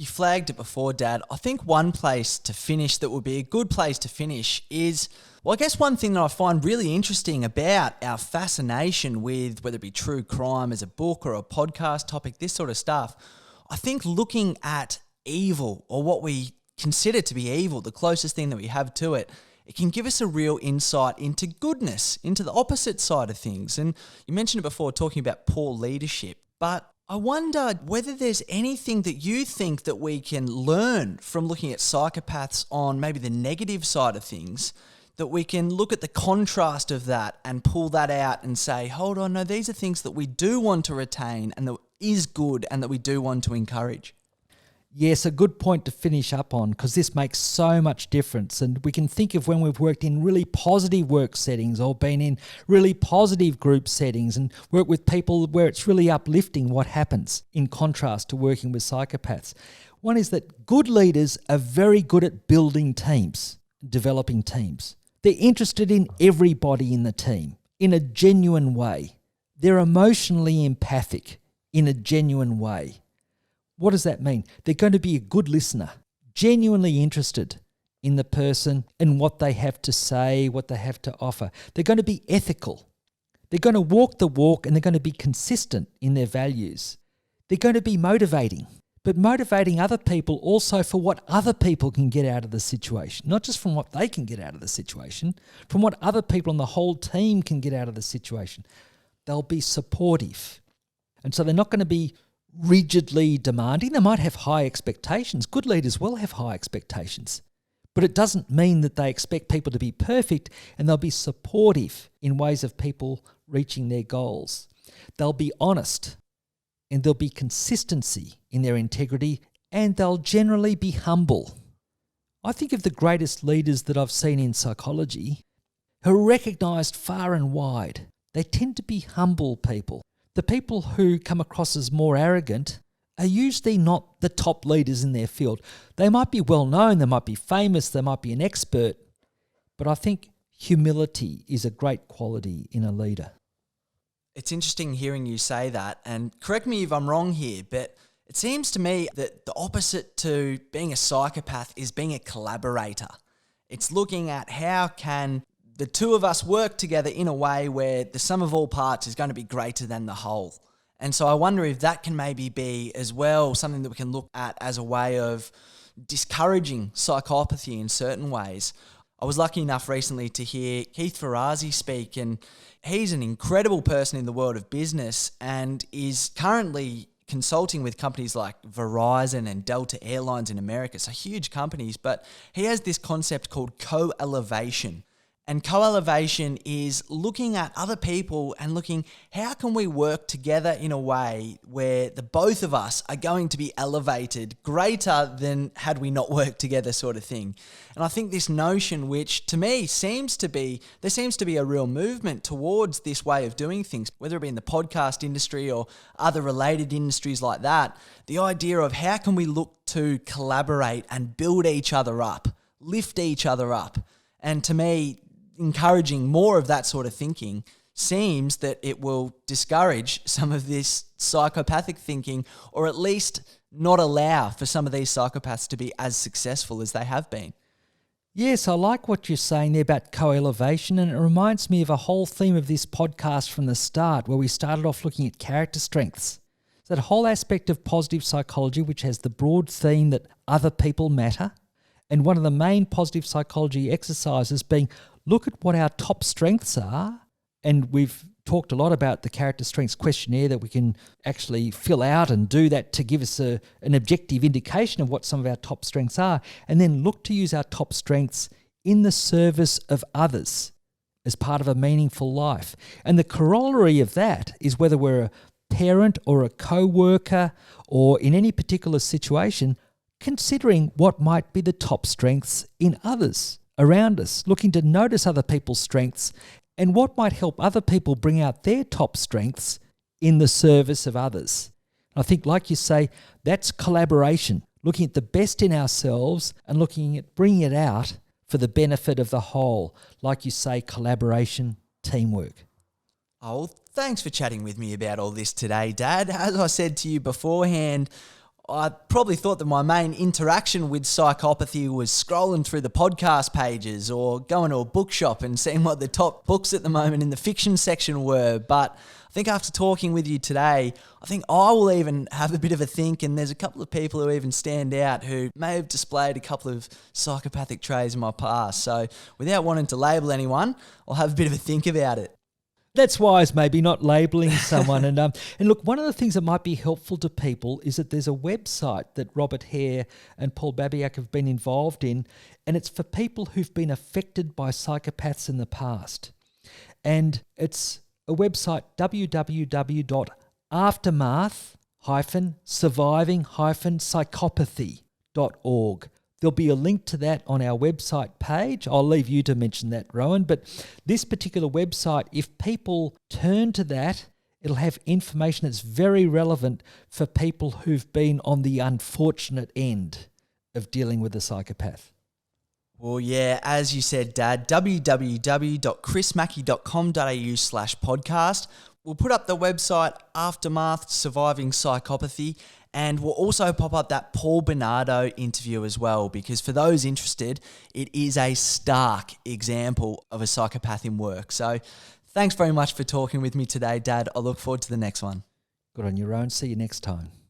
You flagged it before, Dad. I think one place to finish that would be a good place to finish is, well, I guess one thing that I find really interesting about our fascination with whether it be true crime as a book or a podcast topic, this sort of stuff, I think looking at evil, or what we consider to be evil, the closest thing that we have to it, it can give us a real insight into goodness, into the opposite side of things. And you mentioned it before, talking about poor leadership, but I wonder whether there's anything that you think that we can learn from looking at psychopaths on maybe the negative side of things, that we can look at the contrast of that and pull that out and say, hold on, no, these are things that we do want to retain and that is good and that we do want to encourage. Yes, a good point to finish up on, because this makes so much difference. And we can think of when we've worked in really positive work settings or been in really positive group settings and work with people where it's really uplifting what happens, in contrast to working with psychopaths. One is that good leaders are very good at building teams, developing teams. They're interested in everybody in the team in a genuine way. They're emotionally empathic in a genuine way. What does that mean? They're going to be a good listener, genuinely interested in the person and what they have to say, what they have to offer. They're going to be ethical. They're going to walk the walk, and they're going to be consistent in their values. They're going to be motivating, but motivating other people also for what other people can get out of the situation, not just from what they can get out of the situation, from what other people on the whole team can get out of the situation. They'll be supportive. And so they're not going to be rigidly demanding. They might have high expectations. Good leaders will have high expectations. But it doesn't mean that they expect people to be perfect, and they'll be supportive in ways of people reaching their goals. They'll be honest, and there'll be consistency in their integrity, and they'll generally be humble. I think of the greatest leaders that I've seen in psychology who are recognised far and wide. They tend to be humble people. The people who come across as more arrogant are usually not the top leaders in their field. They might be well known, they might be famous, they might be an expert, but I think humility is a great quality in a leader. It's interesting hearing you say that, and correct me if I'm wrong here, but it seems to me that the opposite to being a psychopath is being a collaborator. It's looking at how can the two of us work together in a way where the sum of all parts is going to be greater than the whole. And so I wonder if that can maybe be as well something that we can look at as a way of discouraging psychopathy in certain ways. I was lucky enough recently to hear Keith Ferrazzi speak, and he's an incredible person in the world of business and is currently consulting with companies like Verizon and Delta Airlines in America, so huge companies, but he has this concept called co-elevation. And co-elevation is looking at other people and looking, how can we work together in a way where the both of us are going to be elevated greater than had we not worked together, sort of thing. And I think this notion, which to me seems to be a real movement towards this way of doing things, whether it be in the podcast industry or other related industries like that, the idea of how can we look to collaborate and build each other up, lift each other up. And to me, encouraging more of that sort of thinking seems that it will discourage some of this psychopathic thinking, or at least not allow for some of these psychopaths to be as successful as they have been. Yes, I like what you're saying there about co-elevation, and it reminds me of a whole theme of this podcast from the start, where we started off looking at character strengths. That whole aspect of positive psychology, which has the broad theme that other people matter, and one of the main positive psychology exercises being look at what our top strengths are. And we've talked a lot about the character strengths questionnaire that we can actually fill out and do that to give us an objective indication of what some of our top strengths are. And then look to use our top strengths in the service of others as part of a meaningful life. And the corollary of that is whether we're a parent or a co-worker or in any particular situation, considering what might be the top strengths in others around us, looking to notice other people's strengths and what might help other people bring out their top strengths in the service of others. I think, like you say, that's collaboration, looking at the best in ourselves and looking at bringing it out for the benefit of the whole. Like you say, collaboration, teamwork. Oh, thanks for chatting with me about all this today, Dad. As I said to you beforehand, I probably thought that my main interaction with psychopathy was scrolling through the podcast pages or going to a bookshop and seeing what the top books at the moment in the fiction section were. But I think after talking with you today, I think I will even have a bit of a think, and there's a couple of people who even stand out who may have displayed a couple of psychopathic traits in my past. So without wanting to label anyone, I'll have a bit of a think about it. That's wise, maybe not labelling someone. And look, one of the things that might be helpful to people is that there's a website that Robert Hare and Paul Babiak have been involved in, and it's for people who've been affected by psychopaths in the past. And it's a website, www.aftermath-surviving-psychopathy.org. There'll be a link to that on our website page. I'll leave you to mention that, Rowan. But this particular website, if people turn to that, it'll have information that's very relevant for people who've been on the unfortunate end of dealing with a psychopath. Well, yeah, as you said, Dad, www.chrismackey.com.au/podcast. We'll put up the website Aftermath Surviving Psychopathy, and we'll also pop up that Paul Bernardo interview as well, because for those interested, it is a stark example of a psychopath in work. So thanks very much for talking with me today, Dad. I look forward to the next one. Good on you, Rowan. See you next time.